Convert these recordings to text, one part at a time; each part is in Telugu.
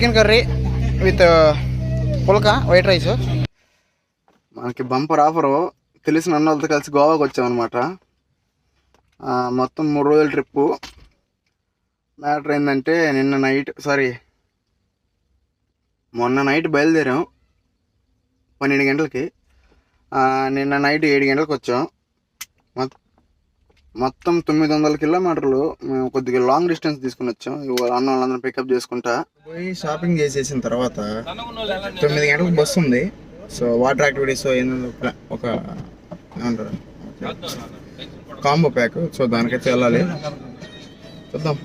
Chicken curry with phulka white rice. మనకి బంపర్ ఆఫరు తెలిసిన అన్న వాళ్ళతో కలిసి గోవాకి వచ్చామన్నమాట. మొత్తం 3 రోజుల ట్రిప్పు. మ్యాటర్ ఏంటంటే మొన్న నైట్ బయలుదేరాం 12 గంటలకి. నిన్న నైట్ 7 గంటలకు వచ్చాం. మొత్తం 900 కిలోమీటర్లు. మేము కొద్దిగా లాంగ్ డిస్టెన్స్ తీసుకుని వచ్చాం. అన్న వాళ్ళందరూ పికప్ చేసుకుంటా పోయి షాపింగ్ చేసేసిన తర్వాత 9 గంటలకు బస్సు ఉంది. సో వాటర్ యాక్టివిటీస్ ఒక ఏమంటారు కాంబో ప్యాక్. సో దానికైతే వెళ్ళాలి. చూద్దాం.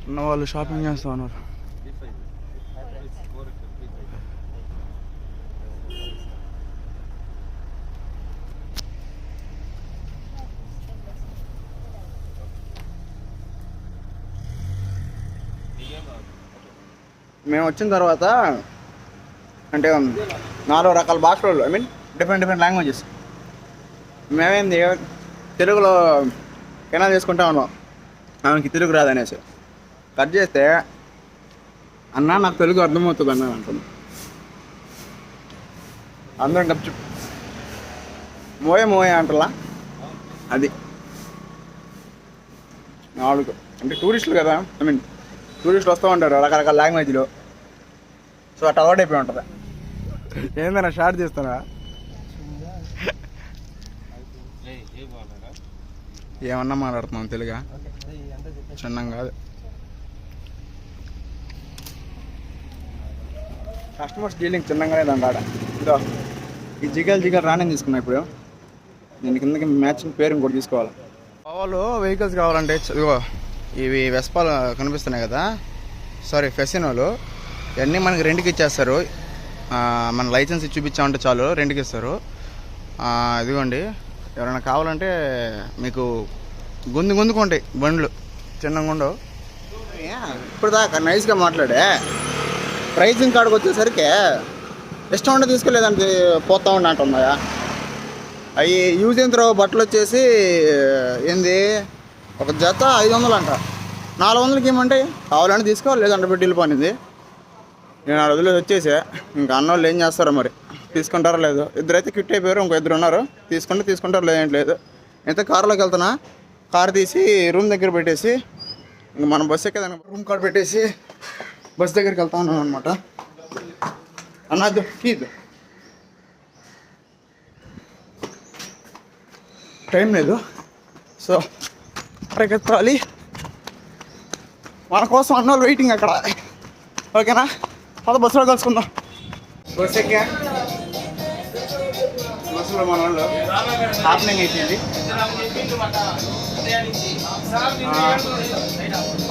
అన్న వాళ్ళు షాపింగ్ చేస్తా ఉన్నారు. మేము వచ్చిన తర్వాత అంటే 4 రకాల భాషలు, ఐ మీన్ డిఫరెంట్ లాంగ్వేజెస్. మేమేంది తెలుగులో కెనాల్ చేసుకుంటా ఉన్నాం. ఆమెకి తెలుగు రాదనేసి కట్ చేస్తే అన్న నాకు తెలుగు అర్థమవుతుంది అన్న అంటుంది. అందరం గప్చు మోయే అంటలా. అది 4 అంటే టూరిస్టులు కదా, ఐ మీన్ టూరిస్టులు వస్తూ ఉంటారు రకరకాల లాంగ్వేజ్లో. సో అట్లా అలవాటు అయిపోయి ఉంటుంది. ఏందన్నా షార్ట్ చేస్తానా? ఏమన్నా మాట్లాడుతున్నాం తెలుగా, చిన్నం కాదు. కస్టమర్స్ డీలింగ్ చిన్నగానే దాంట్లో ఇదో ఈ జిగల్ రాని తీసుకున్నా. ఇప్పుడు నేను కిందకి మ్యాచింగ్ పేరు కూడా తీసుకోవాలి. వాళ్ళు వెహికల్స్ కావాలంటే ఇదిగో ఇవి వెస్పాలు కనిపిస్తున్నాయి కదా, సారీ ఫెసినోలు. ఇవన్నీ మనకి రెంట్కి ఇచ్చేస్తారు. మన లైసెన్స్ ఇచ్చి చూపించామంటే చాలు రెంట్కి ఇస్తారు. ఇదిగోండి, ఎవరైనా కావాలంటే మీకు గుందుకుంటాయి బండ్లు, చిన్నగా ఉండవు. ఇప్పుడు దాకా నైస్గా మాట్లాడే ప్రైసింగ్ కాడికి వచ్చేసరికి ఇష్టం ఉంటే తీసుకెళ్ళేదానికి పోతా ఉండి అంటున్నాయా. అవి యూజ్ అయిన తర్వాత బట్టలు వచ్చేసి ఏంది ఒక జత 500 అంట. 400కి ఏమంటే కావాలంటే తీసుకోవాలి, లేదంటే పెట్టి వెళ్ళిపోయింది. నేను 6 రోజులు వచ్చేసా. ఇంకా అన్న వాళ్ళు ఏం చేస్తారో మరి, తీసుకుంటారో లేదో. ఇద్దరైతే క్విట్ అయిపోయారు, ఇంకో 2 ఉన్నారు. తీసుకుంటారో లేదంటే లేదు. అయితే కారులోకి వెళ్తున్నా. కారు తీసి రూమ్ దగ్గర పెట్టేసి ఇంక మనం బస్సు ఎక్కేదాన్ని రూమ్ కాడ పెట్టేసి బస్ దగ్గరికి వెళ్తా ఉన్నాను అనమాట. అన్నది ఇది టైం లేదు. సో పరిగెత్తాలి. మన కోసం అన్న వాళ్ళు వెయిటింగ్ అక్కడ. ఓకేనా, పద బస్సులో కలుసుకుందాం. బస్సు ఎక్కా. బస్సులో మన వాళ్ళు హ్యాపీనింగ్ అయిపోయింది.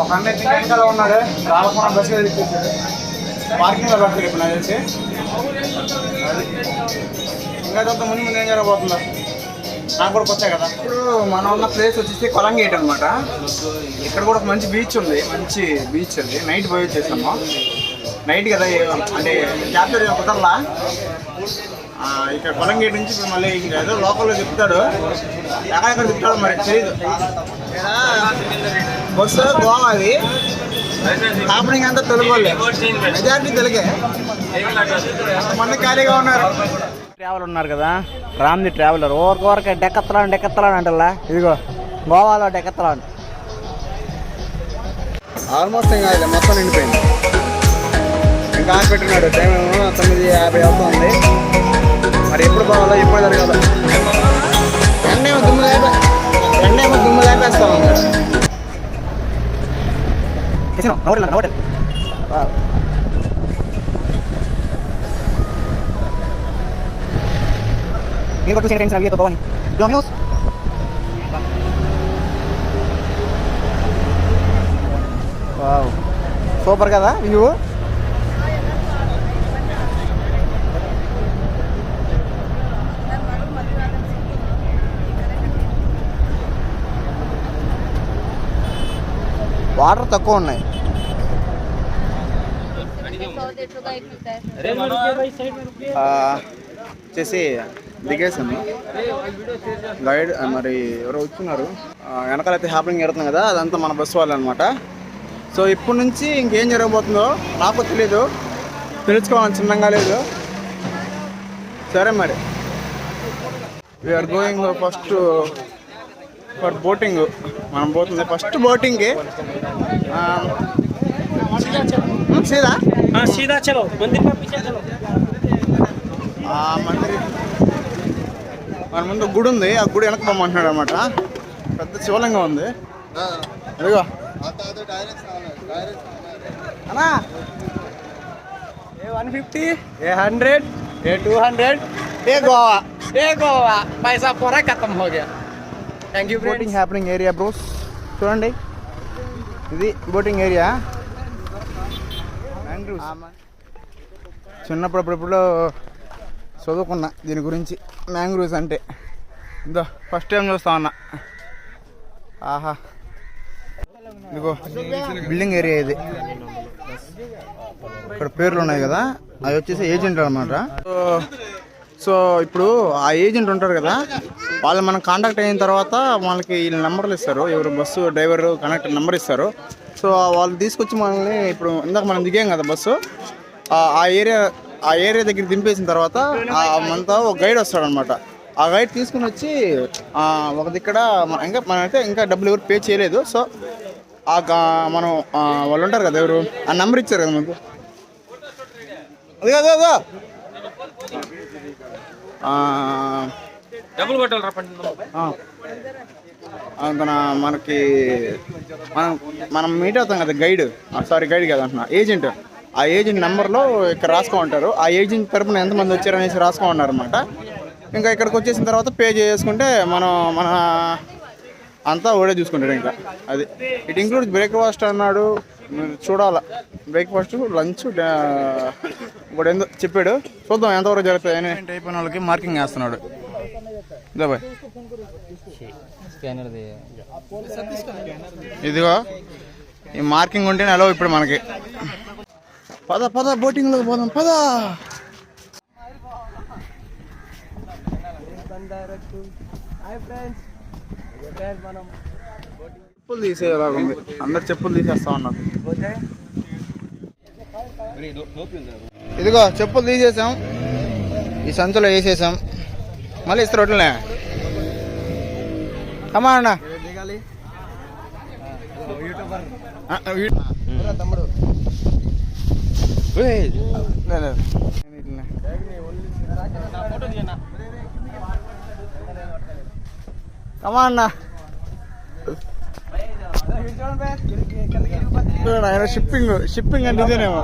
ఒక అన్న వెనకాల ఉన్నాడు, రాకుండా బస్సు వెళ్ళిపోయాడు. పార్కింగ్లో పెడతారు ఇప్పుడు నాకు తెలిసి. ఇంకా చూద్దాం ముందు ఏం జరగబోతుందో. నాకు కూడా వచ్చాయి కదా. ఇప్పుడు మనం ఉన్న ప్లేస్ వచ్చేసి కొలంగేట్ అనమాట. ఇక్కడ కూడా ఒక మంచి బీచ్ ఉంది. మంచి బీచ్ అది. నైట్ పోయి వచ్చేసాము. నైట్ కదా అంటే క్యాప్చర్ కుదరలా. ఇక్కడ కొలంగేట్ నుంచి ఇప్పుడు మళ్ళీ ఏదో లోకల్లో చెప్తాడు, ఎక్కడెక్కడ చెప్తాడో మరి తెలియదు. బస్సు గోవా అది. హ్యాపనింగ్ అంతా తెలుగు వాళ్ళే, మెజారిటీ తెలుగే. మంది ఖాళీగా ఉన్నారు. ట్రావెల్ ఉన్నారు కదా, రామ్ది ట్రావెలర్. ఓరకొరకే డెక్కత్తలాన్ అంటలా. ఇదిగో గోవాలో డెక్కత్తలాన్. ఆల్మోస్ట్ ఇంకా మొత్తం నిండిపోయింది. ఇంకా పెట్టినాడు. టైం ఏమో 9:50 అవుతుంది. మరి ఎప్పుడు పోవాలో ఎప్పుడు జరగాలో. ఎండేమో దుమ్ము లేపేస్తా ఉన్నాడు. హోటల్ సూపర్ కదా వ్యూ. వాటర్ తక్కువ ఉన్నాయి. వచ్చేసి దిగేసాము. గైడ్ మరి ఎవరో వచ్చున్నారు. వెనకాలైతే హ్యాపనింగ్ జరుగుతుంది కదా, అదంతా మన బస్సు వాళ్ళు అనమాట. సో ఇప్పటి నుంచి ఇంకేం జరగబోతుందో నాకు తెలీదు, తెలుసుకోవాలని చిన్నగా లేదు. సరే మరి we are going first for boating. మనం పోతుంది ఫస్ట్ బోటింగ్కి. సీదా सीधा चलो मंदिर पर पीछे चलो మందిర్ మన ముందు గుడి ఉంది, ఆ గుడి వెనక పొమ్మంటున్నాడు అనమాట. పెద్ద శివలింగం ఉంది. అదిగో అన్నా, A150 A100 A200 ఏ గోవా पैसा पूरा खत्म हो गया. Thank you boating happening area bros. చూడండి ఇది బోటింగ్ ఏరియా. చిన్నప్పుడు చదువుకున్నా దీని గురించి, మ్యాంగ్రూవ్స్ అంటే. ఇదో ఫస్ట్ టైం చూస్తా ఉన్నా. ఆహా, ఇదిగో బిల్డింగ్ ఏరియా ఇది. ఇక్కడ పేర్లు ఉన్నాయి కదా, అవి వచ్చేసి ఏజెంట్ అనమాట. సో ఇప్పుడు ఆ ఏజెంట్ ఉంటారు కదా, వాళ్ళు మనం కాంటాక్ట్ అయిన తర్వాత వాళ్ళకి వీళ్ళ నెంబర్లు ఇస్తారు. ఎవరు బస్సు డ్రైవర్ కనెక్టర్ నెంబర్ ఇస్తారు. సో వాళ్ళు తీసుకొచ్చి మనల్ని, ఇప్పుడు ఇందాక మనం దిగాం కదా బస్సు, ఆ ఏరియా దగ్గర దింపేసిన తర్వాత మనతో ఒక గైడ్ వస్తాడనమాట. ఆ గైడ్ తీసుకుని వచ్చి ఒక దిక్కడ మనమైతే ఇంకా డబ్బులు ఎవరు పే చేయలేదు. సో మనం వాళ్ళు ఉంటారు కదా, ఎవరు ఆ నెంబర్ ఇచ్చారు కదా మనకు, అది కదా డబుల్ కొట్టాలి తన మనకి మనం మీట్ అవుతాం కదా గైడ్, గైడ్ కదా అంటున్నా, ఏజెంట్. ఆ ఏజెంట్ నెంబర్లో ఇక్కడ రాసుకోమంటారు. ఆ ఏజెంట్ తరపున ఎంతమంది వచ్చారనేసి రాసుకోమన్నారు అనమాట. ఇంకా ఇక్కడికి వచ్చేసిన తర్వాత పే చేసుకుంటే మన అంతా ఓడే చూసుకుంటాడు. ఇంకా అది ఇట్ ఇంక్లూడ్స్ బ్రేక్ఫాస్ట్ అన్నాడు, మీరు చూడాలా. బ్రేక్ఫాస్ట్, లంచ్, ఇప్పుడు ఏందో చెప్పాడు. చూద్దాం ఎంతవరకు జరుగుతాయి అని. అయిపోయిన వాళ్ళకి మార్కింగ్ వేస్తున్నాడు. ఇదో బాయ్, ఇదిగో ఈ మార్కింగ్ ఉంటేనే అలో ఇప్పుడు మనకి. పద బోటింగ్లో పోదాం, పద. చెప్పులు తీసేలాగుంది, అందరు చెప్పులు తీసేస్తా ఉన్నారు. ఇదిగో చెప్పులు తీసేసాం, ఈ సంచులో వేసేసాం. మళ్ళీ ఇస్తారు రోడ్లనే. అమ్మా అన్న తమ్ముడు కమా అన్న, ఆయన షిప్పింగ్ అంటే ఇదేనేమో.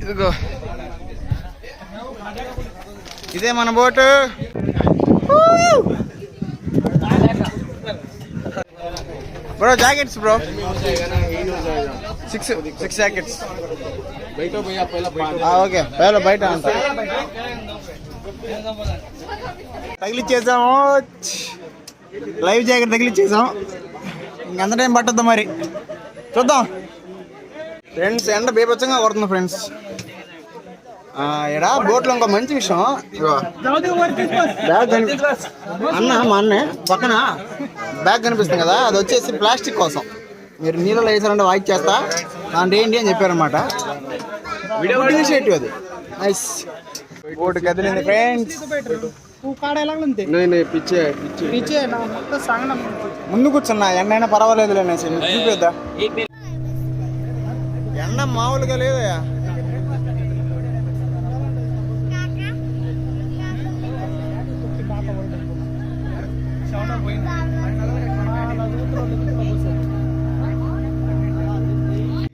ఇదిగో ఇదే మన boat. Bro jackets bro, 6 jackets. Okay బయట అంతా తగిలిచ్చేసాము. Live jacket తగిలిచ్చేసాం. ఇంకెంత టైం పట్టద్దు మరి, చూద్దాం. ఫ్రెండ్స్ ఎండ బీభత్సంగా కొడుతుంది ఫ్రెండ్స్. ఇక్కడ బోట్లో ఇంకో మంచి విషయం, బ్యాగ్ అన్న మా అన్నే పక్కన బ్యాగ్ కనిపిస్తుంది కదా, అది వచ్చేసి ప్లాస్టిక్ కోసం. మీరు నీళ్ళలో వేసారంటే వాయిస్ చేస్తా దాంట్లో ఏంటి అని చెప్పారనమాట. ఇనిషియేటివ్ అది. నైస్. బోట్ కదిలింది ఫ్రెండ్స్. ముందు కూర్చున్నా, ఎండైనా పర్వాలేదు అనేసి చూపిద్దా. ఎండ మామూలుగా లేదయా.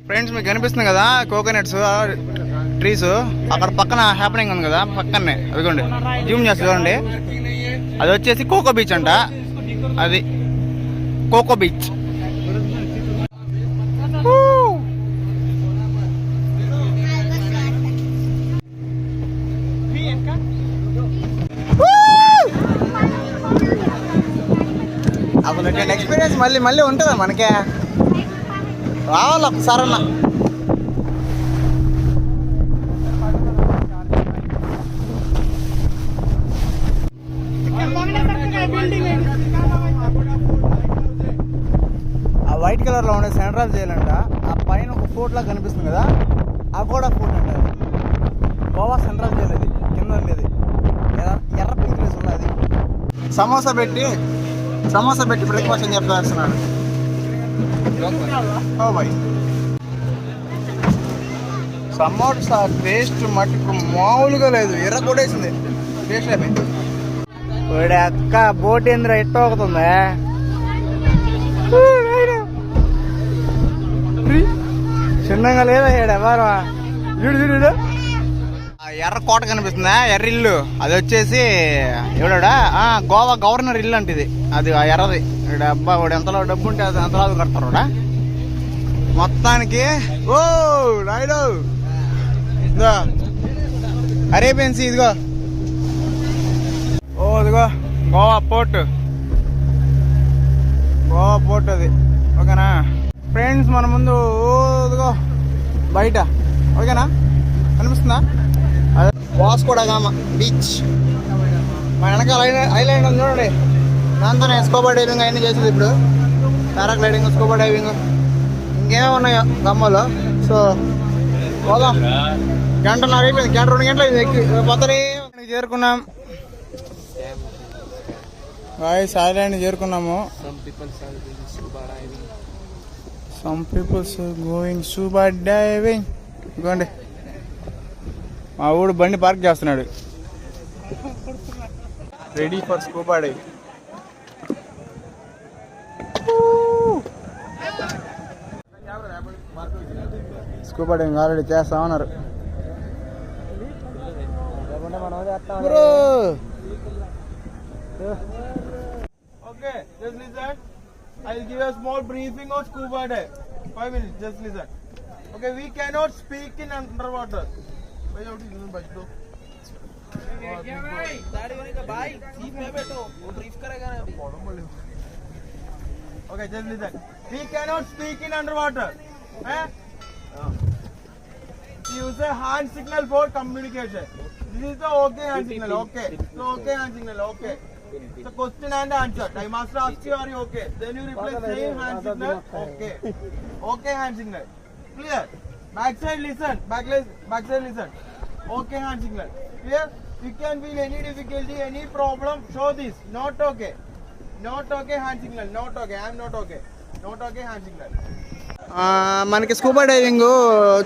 ఫ్రెండ్స్ మీకు కనిపిస్తుంది కదా కోకోనట్స్ ట్రీస్, అక్కడ పక్కన హ్యాపెనింగ్ ఉంది కదా పక్కనే, అదిగోండి జూమ్ చేస్తే చూడండి. అది వచ్చేసి కోకో బీచ్ అంట. అది కోకో బీచ్. అసలు ఎక్స్పీరియన్స్ మళ్ళీ ఉంటుందా మనకే? రావాలి ఒకసారన్నా. ఆ వైట్ కలర్లో ఉండే సెంట్రల్ జైల్ అంట. ఆ పైన ఒక ఫోర్ట్ లాగా కనిపిస్తుంది కదా, ఆ కూడా ఫోర్ట్ అంట. గోవా సెంట్రల్ జైల్ అది కింద ఉండేది, ఎర్ర పింక్ డ్రెస్ ఉన్నది. సమోసా పెట్టి బ్రేక్ఫాస్ట్ అని చెప్తాస్తున్నాడు. ఓ బాయ్, సమోసా టేస్ట్ మటుకు మామూలుగా లేదు, ఎర్ర కొట్టేసింది టేస్ట్ అయిపోయింది. వాడి అక్క బోట్ ఏంద్ర ఎట్ట అవుతుందా, చిన్నగా లేదా ఎవరు చూడు. ఎర్ర కోట కనిపిస్తుందా, ఎర్ర ఇల్లు, అది వచ్చేసి ఎవడా గోవా గవర్నర్ ఇల్లు అంటే ఇది. అది ఆ ఎర్రది అబ్బా, వాడు ఎంతలో డబ్బు ఉంటే అది ఎంతలో కడతారు వాడా మొత్తానికి. ఓ రాయుడు, ఇదిగో అరేబియన్ సీ, ఇదిగో ఇదిగో గోవా పోర్ట్ అది. ఓకేనా ఫ్రెండ్స్, మన ముందు ఇదిగో బయట, ఓకేనా కనిపిస్తుందా, అదే వాస్కో డ గామా బీచ్. మా వెనకాల ఐలాండ్ ఉంది చూడండి, దాంతోనే స్కూబా డైవింగ్ అవన్నీ చేసేది ఇప్పుడు. పారాగ్లైడింగ్, స్కూబా డైవింగ్, ఇంకేమో ఉన్నాయో గమ్మలో. సో పోదాం, గంటన్నర అయిపోయింది, 2 గంటలు ఎక్కి పోతనే చేరుకున్నాం. ఐలాండ్ చేరుకున్నాము. Some peoples going scuba diving. ఇదిగోండి మా ఊడు బండి పార్క్ చేస్తున్నాడు, ready for scuba diving. Scuba diving already చేస్తా ఉన్నారు. Okay, just listen. I'll give a small briefing on scuba dive. 5 minutes, just listen. Okay, we cannot speak in underwater. Okay, just listen. We cannot speak in underwater. Eh? Use a hand signal for communication. This is the okay hand signal. Okay. So okay hand signal. Okay. So question and answer. I must ask you, are you okay? Then you reply same hand signal. Okay. Okay hand signal. Clear? Backside listen. Backside listen. Okay hand signal. Clear? You can feel any difficulty, any problem. Show this. Not okay. Not okay hand signal. Not okay. I am not okay. Not okay hand signal. మనకి స్కూబా డైవింగ్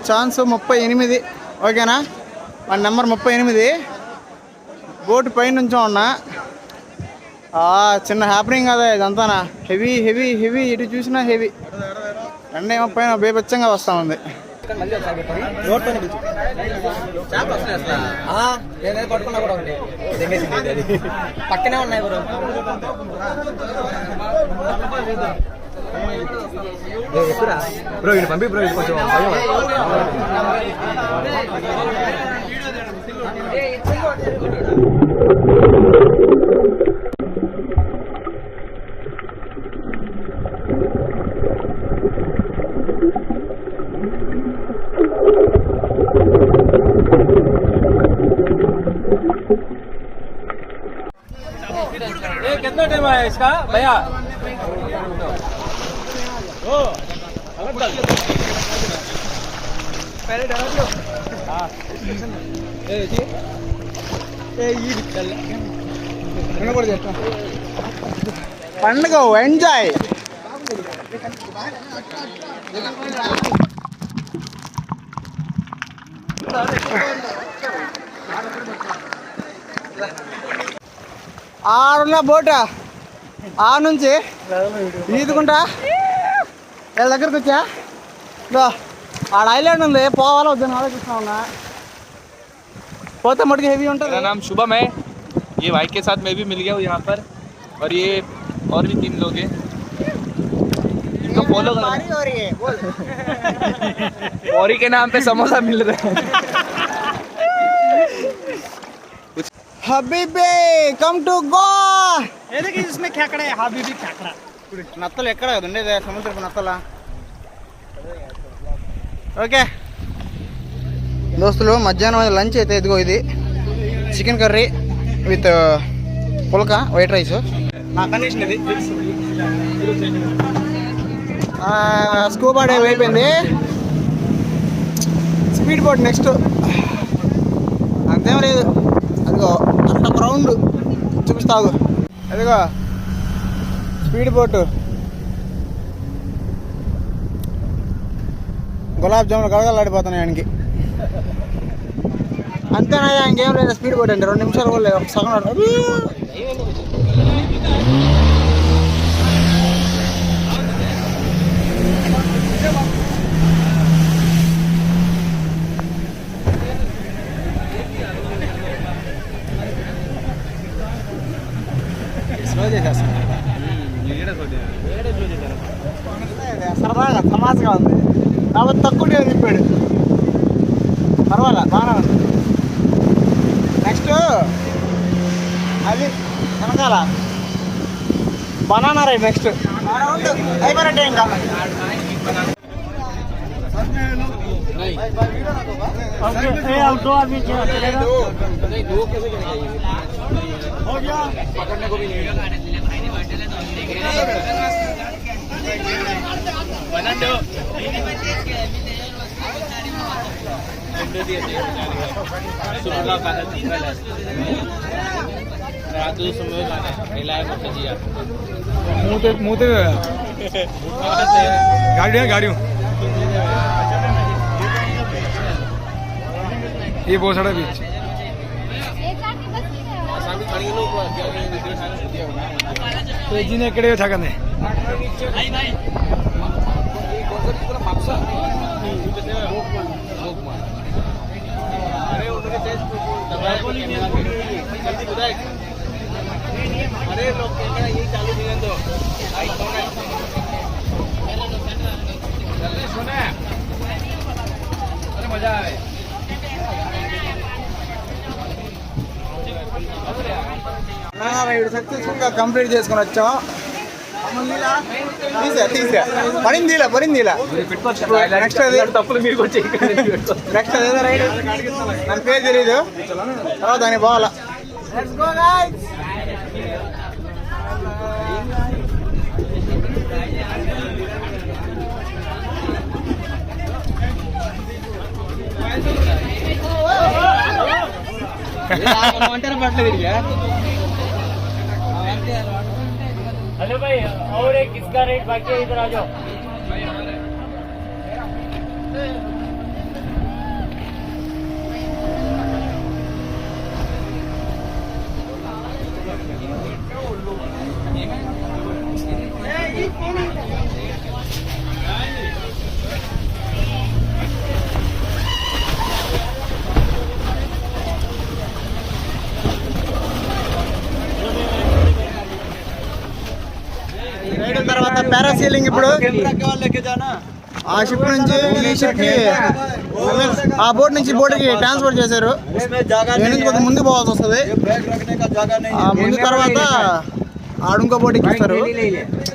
ఛాన్స్ 38. ఓకేనా, మన నెంబర్ 38. బోట్ పై నుంచో ఉన్నా. చిన్న హ్యాపనింగ్ కదా ఇదంతానా. హెవీ హెవీ హెవీ, ఇటు చూసినా హెవీ. ఎండేమో పైన బేబచ్చంగా వస్తూ ఉంది. పక్కనే ఉన్నాయి బ్రో, ఇది పంపి బ్రో, ఇది కొంచెం कितना टाइम है इसका भैया? पहले डरा दो। हाँ। जी। ये चल। मैं बोल देता हूँ। పండుగ ఎంజాయ్. ఆడున్న బోట ఆ నుంచి ఈదుకుంటా వీళ్ళ దగ్గరకు వచ్చా. ఆడ ఐలాండ్ ఉంది, పోవాలా వద్దని ఆలోచిస్తా ఉన్నా. పోతే మటుకు హెవీ ఉంటుంది. मेरा नाम शुभम है, ये भाई के साथ मैं भी मिल गया हूँ यहाँ पर, और ये और भी 3 लोग हैं, इनको फॉलो करो। औरी के नाम पे समोसा मिल रहे हैं। Habibi come to Goa. इसमें खेकड़ा है, हबीबी खेकड़ा. నత్తలు ఎక్కడ ఉండేది, సముద్రపు నత్తల. ఓకే దోస్తులు, మధ్యాహ్నం లంచ్ అయితే ఇదిగో ఇది chicken curry with phulka white rice. నా కండిషన్ ఇది. స్కూబా డైవ్ అయిపోయింది. Speed boat next. అంతేం లేదు, అదిగో అంత గ్రౌండ్ చూపిస్తావు. అదిగో స్పీడ్ బోట్, గులాబ్ జాములు గడగలాడిపోతున్నాయి ఆయనకి. అంతేనా, ఇంకేం లేదు. స్పీడ్ బోట్ అండి, 2 నిమిషాలు కూడా లేదు, సగం. సరదాగా తమాసగా ఉంది కాబట్టి తక్కువ తిప్పాడు. పర్వాలే, బాగా ఉంది. నెక్స్ట్ అది వెనకాల బనానా రైడ్. నెక్స్ట్ అయిపోయినట్టే ఇంకా. गाड़ी ये बहुत सारा बीच जिन्हें इकडे ठाकने अरे लोग यही चालू दो अरे मजा आए. రైడ్ సక్సెస్ఫుల్ గా కంప్లీట్ చేసుకుని వచ్చాం. తీసా పడింది. నెక్స్ట్ అది తప్పులు మీరు వచ్చి నెక్స్ట్ అదేదో రైడ్, ನನ್ನ పేరు తెలీదు. తర్వాత దాన్ని పోవాలా. हेलो भाई, और एक किसका रेट बाकी है, इधर आ जाओ. తర్వాత పారాసీలింగ్. ఇప్పుడు ఆ షిప్ నుంచి ఈ షిప్ కి, ఆ బోట్ నుంచి బోట్కి ట్రాన్స్ఫర్ చేశారు. కొంచెం ముందు పోవాల్సి వస్తుంది. ముందు తర్వాత ఆడుంకో బోట్ ఎక్కిస్తారు.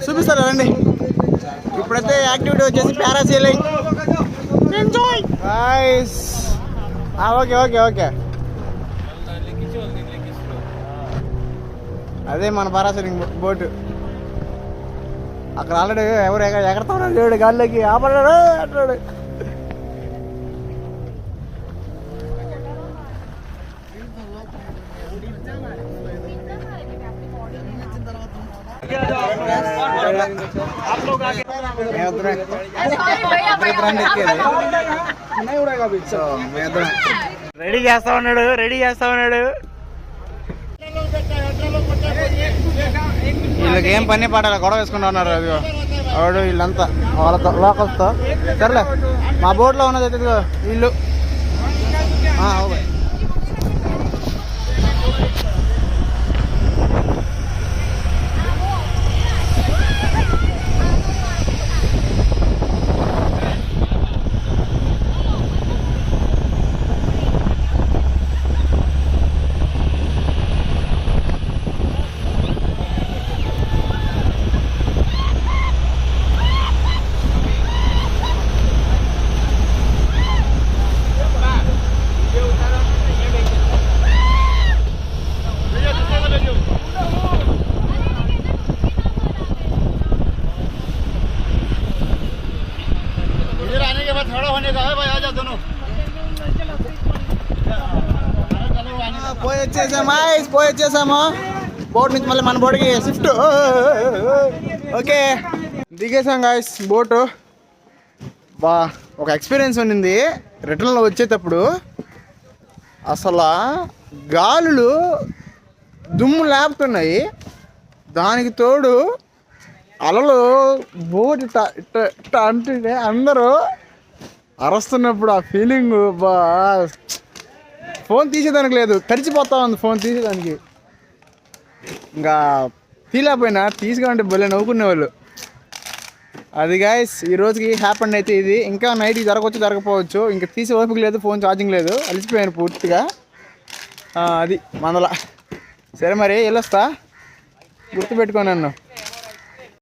చూపిస్తారు రండి. ఇప్పుడైతే యాక్టివిటీ వచ్చేసి పారాసీలింగ్. Enjoy guys. ఓకే అదే మన పారాసీలింగ్ బోటు. అక్కడ ఆల్రెడీ ఎవరు ఎగరతా ఉన్నాడు చూడు, గాల్లోకి ఆపడాడు అంటాడు. రెడీ చేస్తా ఉన్నాడు. వీళ్ళకి ఏం పని పాడాలి, గొడవ వేసుకుంటా ఉన్నారు. అదిగో వాడు వీళ్ళంతా వాళ్ళతో లోకల్స్తో. సర్లే, మా బోర్డులో ఉన్నది అయితే ఇదిగో వీళ్ళు. వచ్చేసాము బోట్ నుంచి మళ్ళీ మన బోట్కి షిఫ్ట్. ఓకే దిగేసాం గాయస్ బోటు. బా ఒక ఎక్స్పీరియన్స్ ఉండింది రిటర్న్లో వచ్చేటప్పుడు. అసలు గాలులు దుమ్ము లేపుతున్నాయి, దానికి తోడు అలలు బోట్ ఇట్ట అంటుంటే అందరూ అరుస్తున్నప్పుడు ఆ ఫీలింగ్ బా ఫోన్ తీసేదానికి లేదు, తడిచిపోతా ఉంది ఫోన్ తీసేదానికి. ఇంకా తీలేకపోయినా తీసుకుంటే భలే నవ్వుకునేవాళ్ళు. అది గాయస్ ఈ రోజుకి హ్యాపెండ్ అయితే ఇది. ఇంకా నైట్కి జరగవచ్చు జరగకపోవచ్చు, ఇంకా తీసే ఓపిక లేదు, ఫోన్ ఛార్జింగ్ లేదు, అలిసిపోయాను పూర్తిగా. అది మందల. సరే మరి వెళ్ళొస్తా, గుర్తుపెట్టుకో నన్ను.